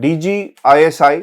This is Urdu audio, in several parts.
DGISI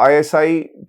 ISI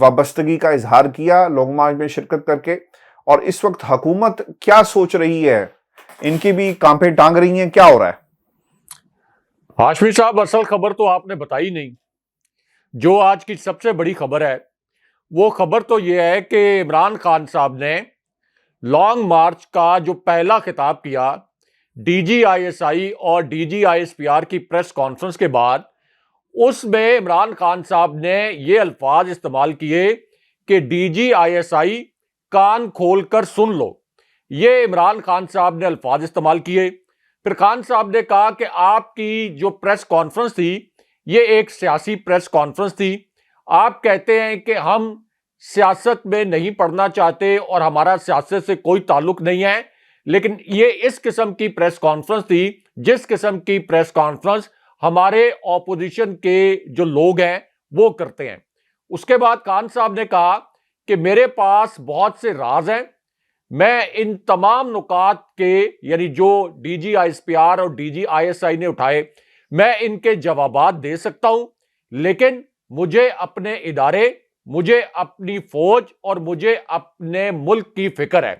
وابستگی کا اظہار کیا لانگ مارچ میں شرکت کر کے، اور اس وقت حکومت کیا سوچ رہی ہے؟ ان کی بھی کانپیں ٹانگ رہی ہیں، کیا ہو رہا ہے؟ ہاشمی صاحب، اصل خبر تو آپ نے بتائی نہیں۔ جو آج کی سب سے بڑی خبر ہے وہ خبر تو یہ ہے کہ عمران خان صاحب نے لانگ مارچ کا جو پہلا خطاب کیا D G I S I اور D G I S P R کی پریس کانفرنس کے بعد، اس میں عمران خان صاحب نے یہ الفاظ استعمال کیے کہ ڈی جی آئی ایس آئی کان کھول کر سن لو۔ یہ عمران خان صاحب نے الفاظ استعمال کیے۔ پھر خان صاحب نے کہا کہ آپ کی جو پریس کانفرنس تھی یہ ایک سیاسی پریس کانفرنس تھی۔ آپ کہتے ہیں کہ ہم سیاست میں نہیں پڑھنا چاہتے اور ہمارا سیاست سے کوئی تعلق نہیں ہے، لیکن یہ اس قسم کی پریس کانفرنس تھی جس قسم کی پریس کانفرنس ہمارے اپوزیشن کے جو لوگ ہیں وہ کرتے ہیں۔ اس کے بعد خان صاحب نے کہا کہ میرے پاس بہت سے راز ہیں، میں ان تمام نکات کے، یعنی جو D G I S P R اور D G I S I نے اٹھائے، میں ان کے جوابات دے سکتا ہوں، لیکن مجھے اپنے ادارے، مجھے اپنی فوج اور مجھے اپنے ملک کی فکر ہے۔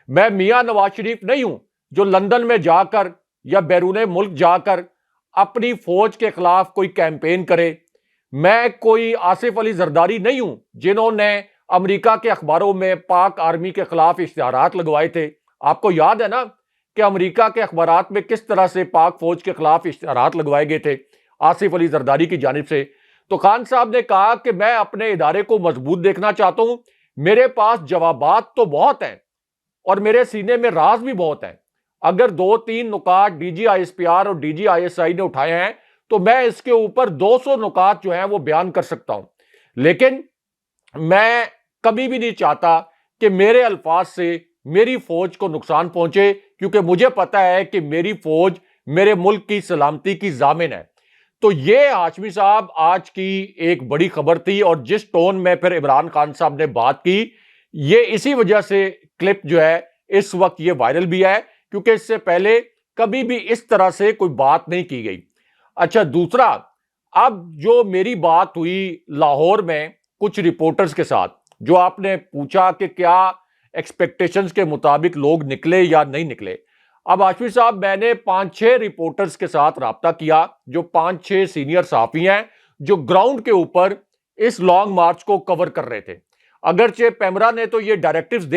میں میاں نواز شریف نہیں ہوں جو لندن میں جا کر یا بیرون ملک جا کر اپنی فوج کے خلاف کوئی کیمپین کرے۔ میں کوئی آصف علی زرداری نہیں ہوں جنہوں نے امریکہ کے اخباروں میں پاک آرمی کے خلاف اشتہارات لگوائے تھے۔ آپ کو یاد ہے نا کہ امریکہ کے اخبارات میں کس طرح سے پاک فوج کے خلاف اشتہارات لگوائے گئے تھے آصف علی زرداری کی جانب سے۔ تو خان صاحب نے کہا کہ میں اپنے ادارے کو مضبوط دیکھنا چاہتا ہوں، میرے پاس جوابات تو بہت ہیں اور میرے سینے میں راز بھی بہت ہیں۔ اگر 2-3 نکات D G I S P R اور D G I S I نے اٹھائے ہیں تو میں اس کے اوپر 200 نکات جو ہیں وہ بیان کر سکتا ہوں، لیکن میں کبھی بھی نہیں چاہتا کہ میرے الفاظ سے میری فوج کو نقصان پہنچے، کیونکہ مجھے پتا ہے کہ میری فوج میرے ملک کی سلامتی کی ضامن ہے۔ تو یہ ہاشمی صاحب آج کی ایک بڑی خبر تھی، اور جس ٹون میں پھر عمران خان صاحب نے بات کی، یہ اسی وجہ سے کلپ جو ہے اس وقت یہ وائرل بھی ہے، کیونکہ اس سے پہلے کبھی بھی اس طرح سے کوئی بات نہیں کی گئی۔ اچھا، دوسرا، اب جو میری بات ہوئی لاہور میں کچھ رپورٹرز کے ساتھ، جو آپ نے پوچھا کہ کیا ایکسپیکٹیشنز کے مطابق لوگ نکلے یا نہیں نکلے۔ اب ہاشمی صاحب، میں نے 5-6 رپورٹرز کے ساتھ رابطہ کیا، جو 5-6 سینئر صحافی ہیں جو گراؤنڈ کے اوپر اس لانگ مارچ کو کور کر رہے تھے۔ اگرچہ پیمرا نے تو یہ ڈائریکٹیوز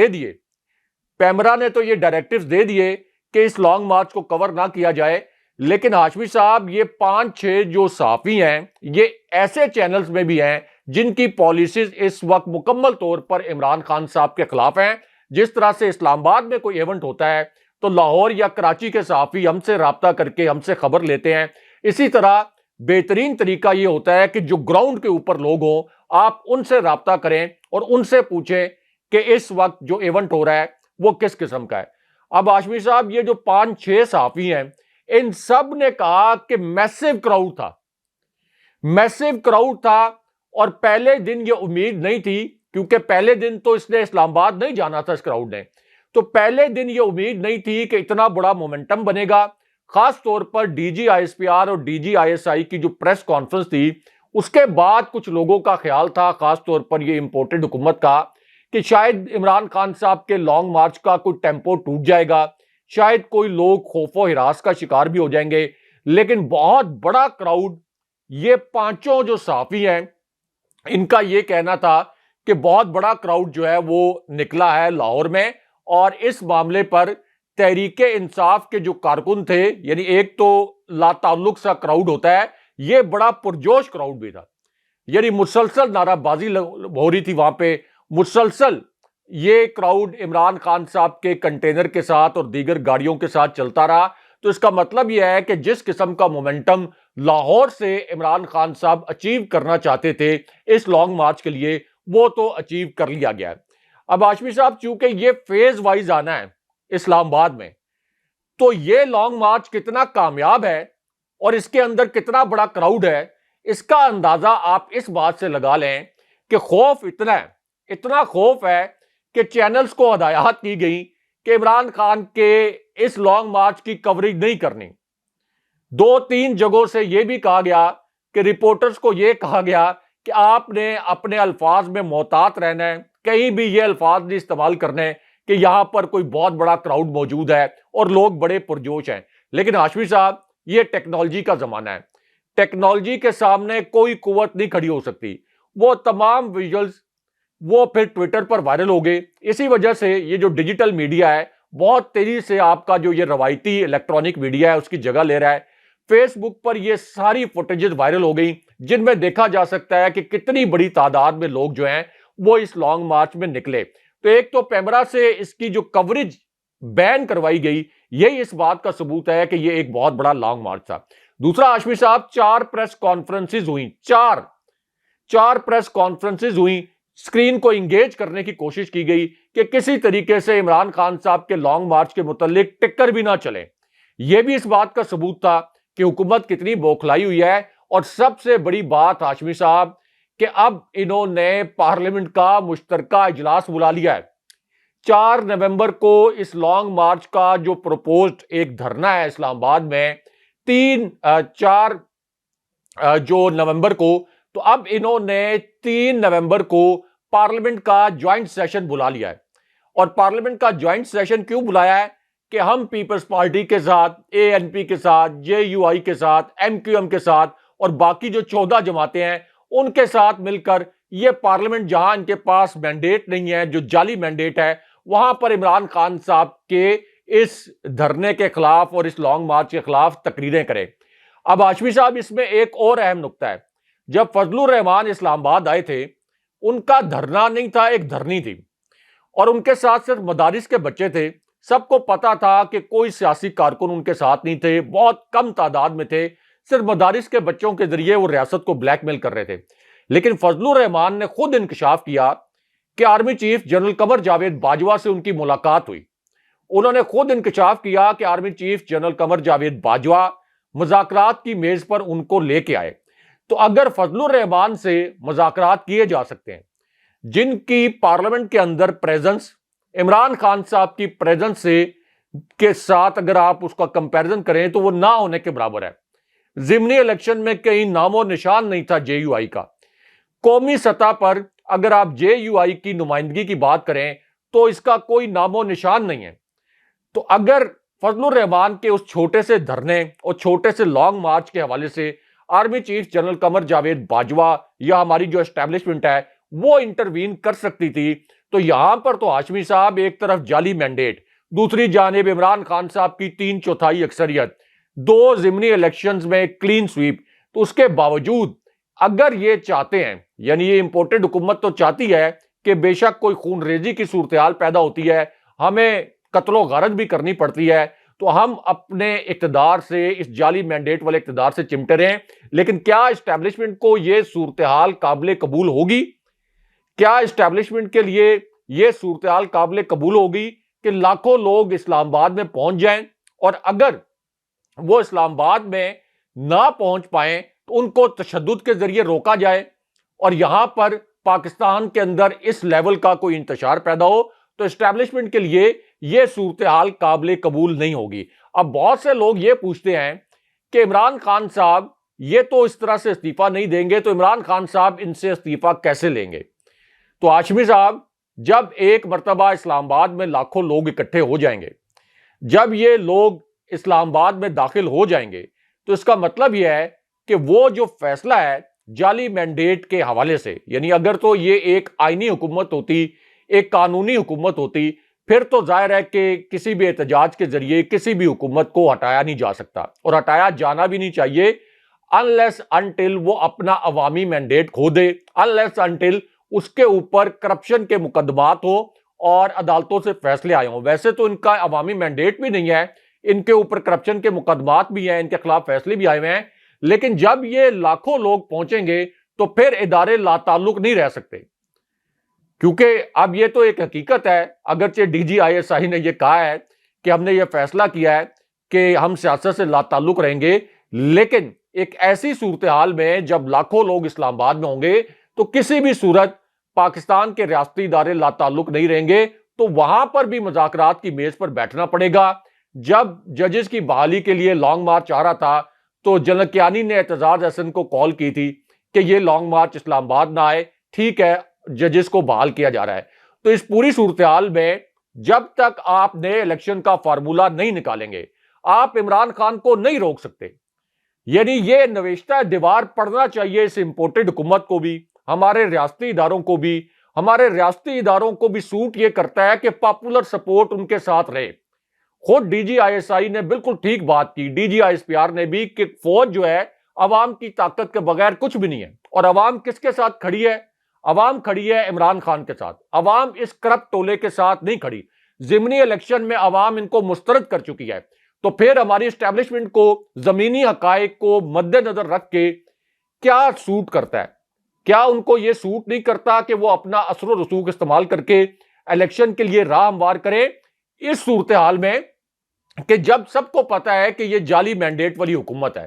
دے دیے کہ اس لانگ مارچ کو کور نہ کیا جائے، لیکن ہاشمی صاحب یہ 5-6 جو صحافی ہیں یہ ایسے چینلز میں بھی ہیں جن کی پالیسیز اس وقت مکمل طور پر عمران خان صاحب کے خلاف ہیں۔ جس طرح سے اسلام آباد میں کوئی ایونٹ ہوتا ہے تو لاہور یا کراچی کے صحافی ہم سے رابطہ کر کے ہم سے خبر لیتے ہیں، اسی طرح بہترین طریقہ یہ ہوتا ہے کہ جو گراؤنڈ کے اوپر لوگ ہوں آپ ان سے رابطہ کریں اور ان سے پوچھیں کہ اس وقت جو ایونٹ ہو رہا ہے وہ کس قسم کا ہے۔ اب ہاشمی صاحب، یہ جو 5-6 صحافی ہیں ان سب نے کہا کہ میسیو کراؤڈ تھا، اور پہلے دن یہ امید نہیں تھی، کیونکہ پہلے دن تو اس نے اسلام آباد نہیں جانا تھا اس کراؤڈ نے، تو پہلے دن یہ امید نہیں تھی کہ اتنا بڑا مومنٹم بنے گا۔ خاص طور پر D G I S P R اور D G I S I کی جو پریس کانفرنس تھی اس کے بعد کچھ لوگوں کا خیال تھا، خاص طور پر یہ امپورٹڈ حکومت کا، کہ شاید عمران خان صاحب کے لانگ مارچ کا کوئی ٹیمپو ٹوٹ جائے گا، شاید کوئی لوگ خوف و ہراس کا شکار بھی ہو جائیں گے۔ لیکن بہت بڑا کراؤڈ، یہ 5 جو صحافی ہیں ان کا یہ کہنا تھا کہ بہت بڑا کراؤڈ جو ہے وہ نکلا ہے لاہور میں، اور اس معاملے پر تحریک انصاف کے جو کارکن تھے، یعنی ایک تو لا تعلق سا کراؤڈ ہوتا ہے، یہ بڑا پرجوش کراؤڈ بھی تھا، یعنی مسلسل نعرہ بازی ہو رہی تھی وہاں پہ، مسلسل یہ کراؤڈ عمران خان صاحب کے کنٹینر کے ساتھ اور دیگر گاڑیوں کے ساتھ چلتا رہا۔ تو اس کا مطلب یہ ہے کہ جس قسم کا مومنٹم لاہور سے عمران خان صاحب اچیو کرنا چاہتے تھے اس لانگ مارچ کے لیے، وہ تو اچیو کر لیا گیا ہے۔ اب ہاشمی صاحب، چونکہ یہ فیز وائز آنا ہے اسلام آباد میں، تو یہ لانگ مارچ کتنا کامیاب ہے اور اس کے اندر کتنا بڑا کراؤڈ ہے، اس کا اندازہ آپ اس بات سے لگا لیں کہ خوف اتنا خوف ہے کہ چینلز کو ہدایات کی گئی کہ عمران خان کے اس لانگ مارچ کی کوریج نہیں کرنی۔ 2-3 جگہوں سے یہ بھی کہا گیا کہ رپورٹرز کو یہ کہا گیا کہ آپ نے اپنے الفاظ میں محتاط رہنا ہے, کہیں بھی یہ الفاظ نہیں استعمال کرنے کہ یہاں پر کوئی بہت بڑا کراؤڈ موجود ہے اور لوگ بڑے پرجوش ہیں. لیکن ہاشمی صاحب, یہ ٹیکنالوجی کا زمانہ ہے, ٹیکنالوجی کے سامنے کوئی قوت نہیں کھڑی ہو سکتی. وہ تمام ویژلز وہ پھر ٹویٹر پر وائرل ہو گئے. اسی وجہ سے یہ جو ڈیجیٹل میڈیا ہے بہت تیزی سے آپ کا جو یہ روایتی الیکٹرانک میڈیا ہے اس کی جگہ لے رہا ہے. فیس بک پر یہ ساری فوٹیجز وائرل ہو گئی جن میں دیکھا جا سکتا ہے کہ کتنی بڑی تعداد میں لوگ جو ہیں وہ اس لانگ مارچ میں نکلے. تو ایک تو پیمرا سے اس کی جو کوریج بین کروائی گئی, یہی اس بات کا ثبوت ہے کہ یہ ایک بہت بڑا لانگ مارچ تھا. دوسرا ہاشمی صاحب, 4 پریس کانفرنسز ہوئیں, چار پریس کانفرنسز ہوئیں. اسکرین کو انگیج کرنے کی کوشش کی گئی کہ کسی طریقے سے عمران خان صاحب کے لانگ مارچ کے متعلق ٹکر بھی نہ چلے. یہ بھی اس بات کا ثبوت تھا کہ حکومت کتنی بوکھلائی ہوئی ہے. اور سب سے بڑی بات ہاشمی صاحب کہ اب انہوں نے پارلیمنٹ کا مشترکہ اجلاس بلا لیا ہے. 4 نومبر کو اس لانگ مارچ کا جو پروپوزڈ ایک دھرنا ہے اسلام آباد میں, 4 جو نومبر کو, تو اب انہوں نے 3 نومبر کو پارلیمنٹ کا جوائنٹ سیشن بلا لیا ہے. اور پارلیمنٹ کا جوائنٹ سیشن کیوں بلایا ہے کہ ہم پیپلز پارٹی کے ساتھ, اے این پی کے ساتھ, جے یو آئی کے ساتھ, ایم کیو ایم کے ساتھ اور باقی جو 14 جماعتیں ہیں ان کے ساتھ مل کر یہ پارلیمنٹ جہاں ان کے پاس مینڈیٹ نہیں ہے, جو جعلی مینڈیٹ ہے, وہاں پر عمران خان صاحب کے اس دھرنے کے خلاف اور اس لانگ مارچ کے خلاف تقریریں کریں. اب ہاشمی صاحب اس میں ایک اور اہم نقطہ ہے, جب فضل الرحمان اسلام آباد آئے تھے ان کا دھرنا نہیں تھا, ایک دھرنی تھی, اور ان کے ساتھ صرف مدارس کے بچے تھے. سب کو پتا تھا کہ کوئی سیاسی کارکن ان کے ساتھ نہیں تھے, بہت کم تعداد میں تھے, صرف مدارس کے بچوں کے ذریعے وہ ریاست کو بلیک میل کر رہے تھے. لیکن فضل الرحمان نے خود انکشاف کیا کہ army chief general Qamar Javed Bajwa سے ان کی ملاقات ہوئی. انہوں نے خود انکشاف کیا کہ army chief general Qamar Javed Bajwa مذاکرات کی میز پر ان کو لے کے آئے. تو اگر فضل الرحمان سے مذاکرات کیے جا سکتے ہیں, جن کی پارلیمنٹ کے اندر پریزنس عمران خان صاحب کی پریزنس سے کے ساتھ اگر آپ اس کا کمپیریزن کریں تو وہ نہ ہونے کے برابر ہے. ضمنی الیکشن میں کہیں نام و نشان نہیں تھا جے یو آئی کا. قومی سطح پر اگر آپ جے یو آئی کی نمائندگی کی بات کریں تو اس کا کوئی نام و نشان نہیں ہے. تو اگر فضل الرحمان کے اس چھوٹے سے دھرنے اور چھوٹے سے لانگ مارچ کے حوالے سے army chief general Qamar Javed Bajwa یا ہماری جو اسٹیبلشمنٹ ہے وہ انٹروین کر سکتی تھی, تو یہاں پر تو ہاشمی صاحب ایک طرف جعلی مینڈیٹ, دوسری جانب عمران خان صاحب کی 3/4 اکثریت, 2 ضمنی الیکشنز میں کلین سویپ. تو اس کے باوجود اگر یہ چاہتے ہیں, یعنی یہ امپورٹڈ حکومت تو چاہتی ہے کہ بے شک کوئی خون ریزی کی صورتحال پیدا ہوتی ہے, ہمیں قتل و غارت بھی کرنی پڑتی ہے, تو ہم اپنے اقتدار سے, اس جعلی مینڈیٹ والے اقتدار سے چمٹے رہیں. لیکن کیا اسٹیبلشمنٹ کو یہ صورتحال قابل قبول ہوگی؟ کیا اسٹیبلشمنٹ کے لیے یہ صورتحال قابل قبول ہوگی کہ لاکھوں لوگ اسلام آباد میں پہنچ جائیں, اور اگر وہ اسلام آباد میں نہ پہنچ پائیں تو ان کو تشدد کے ذریعے روکا جائے اور یہاں پر پاکستان کے اندر اس لیول کا کوئی انتشار پیدا ہو؟ تو اسٹیبلشمنٹ کے لیے یہ صورتحال قابل قبول نہیں ہوگی. اب بہت سے لوگ یہ پوچھتے ہیں کہ عمران خان صاحب یہ تو اس طرح سے استعفیٰ نہیں دیں گے, تو عمران خان صاحب ان سے استعفیٰ کیسے لیں گے؟ تو ہاشمی صاحب, جب ایک مرتبہ اسلام آباد میں لاکھوں لوگ اکٹھے ہو جائیں گے, جب یہ لوگ اسلام آباد میں داخل ہو جائیں گے, تو اس کا مطلب یہ ہے کہ وہ جو فیصلہ ہے جعلی مینڈیٹ کے حوالے سے, یعنی اگر تو یہ ایک آئینی حکومت ہوتی, ایک قانونی حکومت ہوتی, پھر تو ظاہر ہے کہ کسی بھی احتجاج کے ذریعے کسی بھی حکومت کو ہٹایا نہیں جا سکتا, اور ہٹایا جانا بھی نہیں چاہیے unless until وہ اپنا عوامی مینڈیٹ کھو دے, unless until اس کے اوپر کرپشن کے مقدمات ہو اور عدالتوں سے فیصلے آئے ہوں. ویسے تو ان کا عوامی مینڈیٹ بھی نہیں ہے, ان کے اوپر کرپشن کے مقدمات بھی ہیں, ان کے خلاف فیصلے بھی آئے ہوئے ہیں, لیکن جب یہ لاکھوں لوگ پہنچیں گے تو پھر ادارے لا تعلق نہیں رہ سکتے, کیونکہ اب یہ تو ایک حقیقت ہے. اگرچہ D G I S I نے یہ کہا ہے کہ ہم نے یہ فیصلہ کیا ہے کہ ہم سیاست سے لا تعلق رہیں گے, لیکن ایک ایسی صورتحال میں جب لاکھوں لوگ اسلام آباد میں ہوں گے تو کسی بھی صورت پاکستان کے ریاستی ادارے لا تعلق نہیں رہیں گے, تو وہاں پر بھی مذاکرات کی میز پر بیٹھنا پڑے گا. جب ججز کی بحالی کے لیے لانگ مارچ آ رہا تھا تو جنرل کیانی نے اعتزاز احسن کو کال کی تھی کہ یہ لانگ مارچ اسلام آباد نہ آئے. ٹھیک ہے, ججز کو بحال کیا جا رہا ہے. تو اس پوری صورتحال میں جب تک آپ نئے الیکشن کا فارمولہ نہیں نکالیں گے, آپ عمران خان کو نہیں روک سکتے. یعنی یہ نوشتہ دیوار پڑھنا چاہیے اس امپورٹڈ حکومت کو بھی, ہمارے ریاستی اداروں کو بھی. ہمارے ریاستی اداروں کو بھی سوٹ یہ کرتا ہے کہ پاپولر سپورٹ ان کے ساتھ رہے. خود D G I S I نے بالکل ٹھیک بات کی, D G I S P R نے بھی, کہ فوج جو ہے عوام کی طاقت کے بغیر کچھ بھی نہیں ہے. اور عوام کس کے ساتھ کھڑی ہے؟ عوام کھڑی ہے عمران خان کے ساتھ. عوام اس کرپٹ ٹولے کے ساتھ نہیں کھڑی. ضمنی الیکشن میں عوام ان کو مسترد کر چکی ہے. تو پھر ہماری اسٹیبلشمنٹ کو زمینی حقائق کو مد نظر رکھ کے کیا سوٹ کرتا ہے؟ کیا ان کو یہ سوٹ نہیں کرتا کہ وہ اپنا اثر و رسوخ استعمال کر کے الیکشن کے لیے راہ ہموار کرے اس صورتحال میں کہ جب سب کو پتا ہے کہ یہ جعلی مینڈیٹ والی حکومت ہے,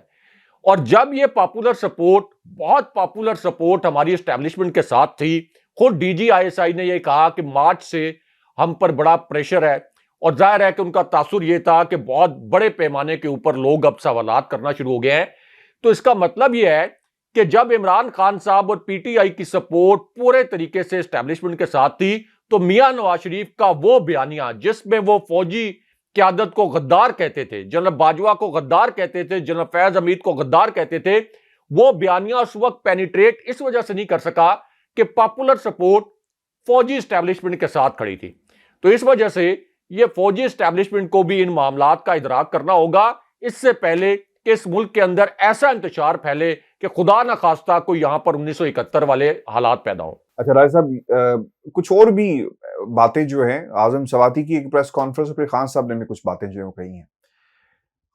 اور جب یہ پاپولر سپورٹ, بہت پاپولر سپورٹ ہماری اسٹیبلشمنٹ کے ساتھ تھی. خود D G I S I نے یہ کہا کہ مارچ سے ہم پر بڑا پریشر ہے, اور ظاہر ہے کہ ان کا تاثر یہ تھا کہ بہت بڑے پیمانے کے اوپر لوگ اب سوالات کرنا شروع ہو گئے ہیں. تو اس کا مطلب یہ ہے کہ جب عمران خان صاحب اور پی ٹی آئی کی سپورٹ پورے طریقے سے اسٹیبلشمنٹ کے ساتھ تھی, تو میاں نواز شریف کا وہ بیانیہ جس میں وہ فوجی قیادت کو غدار کہتے تھے, جنرل باجوہ کو غدار کہتے تھے, جنرل فیض حمید کو غدار کہتے تھے, وہ بیانیہ اس وقت پینیٹریٹ اس وجہ سے نہیں کر سکا کہ پاپولر سپورٹ فوجی اسٹیبلشمنٹ کے ساتھ کھڑی تھی. تو اس وجہ سے یہ فوجی اسٹیبلشمنٹ کو بھی ان معاملات کا ادراک کرنا ہوگا اس سے پہلے کہ اس ملک کے اندر ایسا انتشار پھیلے کہ خدا نہ خواستہ کوئی یہاں پر 1971 والے حالات پیدا ہوں. اچھا راجہ صاحب, کچھ اور بھی باتیں جو ہیں, اعظم سواتی کی ایک پریس کانفرنس پہ خان صاحب نے بھی کچھ باتیں جو ہیں کہی ہیں.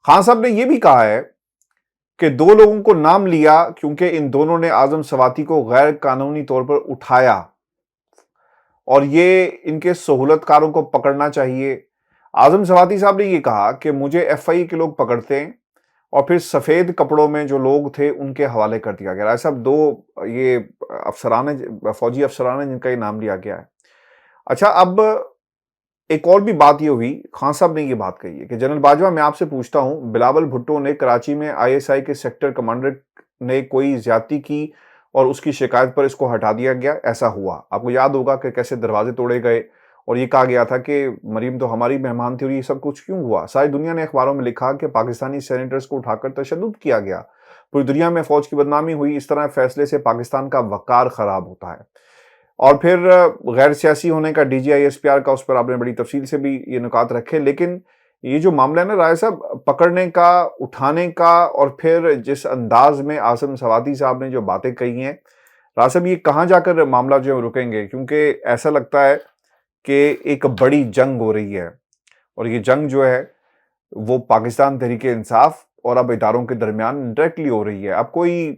خان صاحب نے یہ بھی کہا ہے کہ دو لوگوں کو نام لیا کیونکہ ان دونوں نے اعظم سواتی کو غیر قانونی طور پر اٹھایا, اور یہ ان کے سہولت کاروں کو پکڑنا چاہیے. اعظم سواتی صاحب نے یہ کہا کہ مجھے ایف آئی کے لوگ پکڑتے ہیں اور پھر سفید کپڑوں میں جو لوگ تھے ان کے حوالے کر دیا گیا. راجہ صاحب, دو یہ افسران, فوجی افسران ہیں جن کا یہ نام لیا گیا ہے. اچھا, اب ایک اور بھی بات یہ ہوئی, خان صاحب نے یہ بات کہی ہے کہ جنرل باجوہ میں آپ سے پوچھتا ہوں, بلاول بھٹو نے کراچی میں آئی ایس آئی کے سیکٹر کمانڈر نے کوئی زیادتی کی اور اس کی شکایت پر اس کو ہٹا دیا گیا, ایسا ہوا؟ آپ کو یاد ہوگا کہ کیسے دروازے توڑے گئے اور یہ کہا گیا تھا کہ مریم تو ہماری مہمان تھی, اور یہ سب کچھ کیوں ہوا؟ ساری دنیا نے اخباروں میں لکھا کہ پاکستانی سینیٹرز کو اٹھا کر تشدد کیا گیا, پوری دنیا میں فوج کی بدنامی ہوئی. اس طرح فیصلے سے پاکستان کا وقار خراب ہوتا ہے. اور پھر غیر سیاسی ہونے کا D G I S P R کا, اس پر آپ نے بڑی تفصیل سے بھی یہ نکات رکھے. لیکن یہ جو معاملہ ہے نا راجہ صاحب, پکڑنے کا, اٹھانے کا, اور پھر جس انداز میں اعظم سواتی صاحب نے جو باتیں کہی ہیں, راجہ صاحب یہ کہاں جا کر معاملہ جو رکیں گے؟ کیونکہ ایسا لگتا ہے کہ ایک بڑی جنگ ہو رہی ہے, اور یہ جنگ جو ہے وہ پاکستان تحریک انصاف اور اب اداروں کے درمیان ڈائریکٹلی ہو رہی ہے. اب کوئی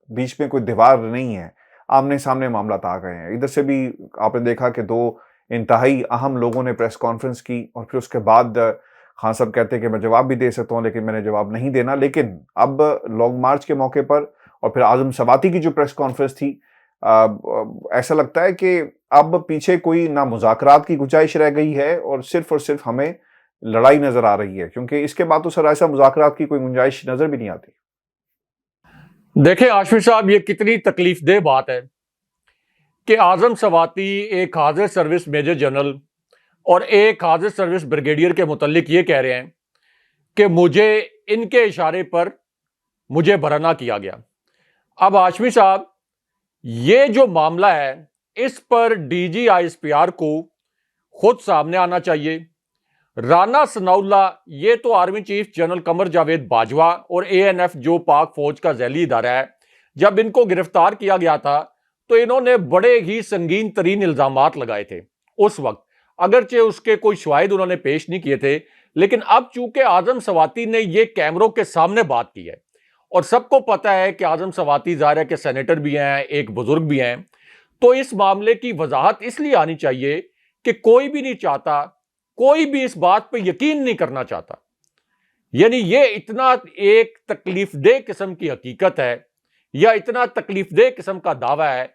بیچ میں کوئی دیوار نہیں ہے, آمنے سامنے معاملات آ گئے ہیں. ادھر سے بھی آپ نے دیکھا کہ دو انتہائی اہم لوگوں نے پریس کانفرنس کی, اور پھر اس کے بعد خان صاحب کہتے ہیں کہ میں جواب بھی دے سکتا ہوں لیکن میں نے جواب نہیں دینا. لیکن اب لانگ مارچ کے موقع پر اور پھر اعظم سواتی کی جو پریس کانفرنس تھی, ایسا لگتا ہے کہ اب پیچھے کوئی نہ مذاکرات کی گنجائش رہ گئی ہے اور صرف ہمیں لڑائی نظر آ رہی ہے, کیونکہ اس کے بعد تو سر ایسا مذاکرات کی کوئی گنجائش نظر بھی نہیں آتی. دیکھیں ہاشمی صاحب, یہ کتنی تکلیف دہ بات ہے کہ اعظم سواتی ایک حاضر سروس میجر جنرل اور ایک حاضر سروس بریگیڈیئر کے متعلق یہ کہہ رہے ہیں کہ مجھے ان کے اشارے پر مجھے برہنہ کیا گیا. اب ہاشمی صاحب, یہ جو معاملہ ہے اس پر D G I S P R کو خود سامنے آنا چاہیے. رانا ثناء اللہ, یہ تو army chief general Qamar Javed Bajwa اور اے این ایف جو پاک فوج کا ذیلی ادارہ ہے, جب ان کو گرفتار کیا گیا تھا تو انہوں نے بڑے ہی سنگین ترین الزامات لگائے تھے اس وقت, اگرچہ اس کے کوئی شواہد انہوں نے پیش نہیں کیے تھے. لیکن اب چونکہ اعظم سواتی نے یہ کیمروں کے سامنے بات کی ہے, اور سب کو پتا ہے کہ اعظم سواتی ظاہر ہے کہ سینیٹر بھی ہیں, ایک بزرگ بھی ہیں, تو اس معاملے کی وضاحت اس لیے آنی چاہیے کہ کوئی بھی نہیں چاہتا, کوئی بھی اس بات پہ یقین نہیں کرنا چاہتا. یعنی یہ اتنا ایک تکلیف دہ قسم کی حقیقت ہے یا اتنا تکلیف دہ قسم کا دعویٰ ہے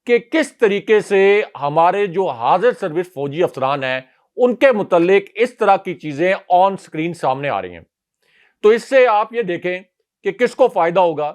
کہ کس طریقے سے ہمارے جو حاضر سروس فوجی افسران ہیں ان کے متعلق اس طرح کی چیزیں آن سکرین سامنے آ رہی ہیں. تو اس سے آپ یہ دیکھیں کہ کس کو فائدہ ہوگا.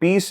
20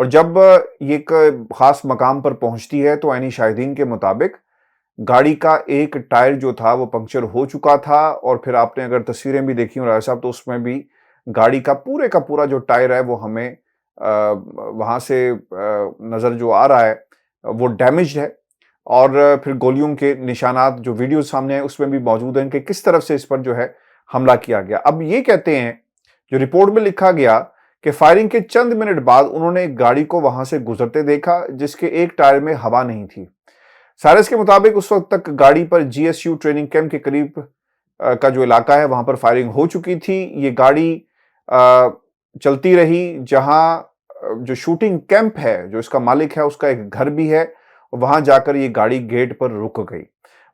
اور جب یہ ایک خاص مقام پر پہنچتی ہے تو عینی شاہدین کے مطابق گاڑی کا ایک ٹائر جو تھا وہ پنکچر ہو چکا تھا، اور پھر آپ نے اگر تصویریں بھی دیکھی راجہ صاحب تو اس میں بھی گاڑی کا پورا جو ٹائر ہے وہ ہمیں وہاں سے نظر جو آ رہا ہے وہ ڈیمیجڈ ہے، اور پھر گولیوں کے نشانات جو ویڈیو سامنے ہیں اس میں بھی موجود ہیں کہ کس طرف سے اس پر جو ہے حملہ کیا گیا۔ اب یہ کہتے ہیں جو رپورٹ میں لکھا گیا کہ فائرنگ کے چند منٹ بعد انہوں نے ایک گاڑی کو وہاں سے گزرتے دیکھا جس کے ایک ٹائر میں ہوا نہیں تھی۔ سائرس کے مطابق اس وقت تک گاڑی پر جی ایس یو ٹریننگ کیمپ کے قریب کا جو علاقہ ہے وہاں پر فائرنگ ہو چکی تھی۔ یہ گاڑی چلتی رہی جہاں جو شوٹنگ کیمپ ہے جو اس کا مالک ہے اس کا ایک گھر بھی ہے، وہاں جا کر یہ گاڑی گیٹ پر رک گئی۔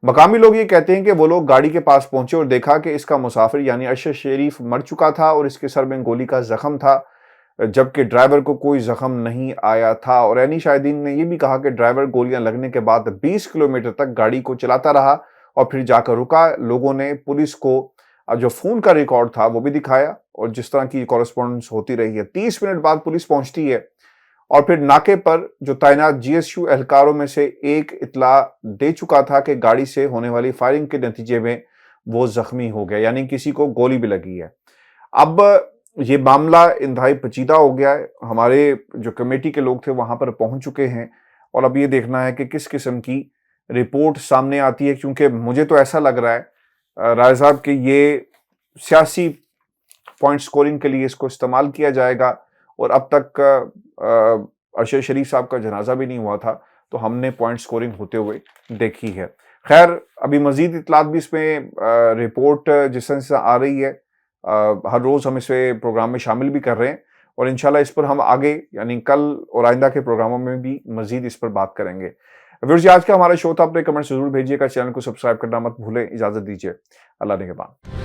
مقامی لوگ یہ کہتے ہیں کہ وہ لوگ گاڑی کے پاس پہنچے اور دیکھا کہ اس کا مسافر یعنی ارشد شریف مر چکا تھا اور اس کے سر میں گولی کا زخم تھا، جبکہ ڈرائیور کو کوئی زخم نہیں آیا تھا۔ اور عینی شاہدین نے یہ بھی کہا کہ ڈرائیور گولیاں لگنے کے بعد 20 کلومیٹر تک گاڑی کو چلاتا رہا اور پھر جا کر رکا۔ لوگوں نے پولیس کو جو فون کا ریکارڈ تھا وہ بھی دکھایا اور جس طرح کی کورسپونڈنس ہوتی رہی ہے۔ 30 منٹ بعد پولیس پہنچتی ہے اور پھر ناکے پر جو تعینات جی ایس یو اہلکاروں میں سے ایک اطلاع دے چکا تھا کہ گاڑی سے ہونے والی فائرنگ کے نتیجے میں وہ زخمی ہو گیا، یعنی کسی کو گولی بھی لگی ہے۔ اب یہ معاملہ انتہائی پیچیدہ ہو گیا ہے، ہمارے جو کمیٹی کے لوگ تھے وہاں پر پہنچ چکے ہیں اور اب یہ دیکھنا ہے کہ کس قسم کی رپورٹ سامنے آتی ہے، کیونکہ مجھے تو ایسا لگ رہا ہے راجہ صاحب کہ یہ سیاسی پوائنٹ سکورنگ کے لیے اس کو استعمال کیا جائے گا، اور اب تک ارشد شریف صاحب کا جنازہ بھی نہیں ہوا تھا تو ہم نے پوائنٹ سکورنگ ہوتے ہوئے دیکھی ہے۔ خیر ابھی مزید اطلاعات بھی اس میں رپورٹ جس طرح سے آ رہی ہے ہر روز ہم اسے پروگرام میں شامل بھی کر رہے ہیں، اور انشاءاللہ اس پر ہم آگے یعنی کل اور آئندہ کے پروگراموں میں بھی مزید اس پر بات کریں گے۔ ویورز آج کا ہمارا شو تھا، اپنے کمنٹ ضرور بھیجیے گا، چینل کو سبسکرائب کرنا مت بھولیں۔ اجازت دیجیے، اللہ نگہبان۔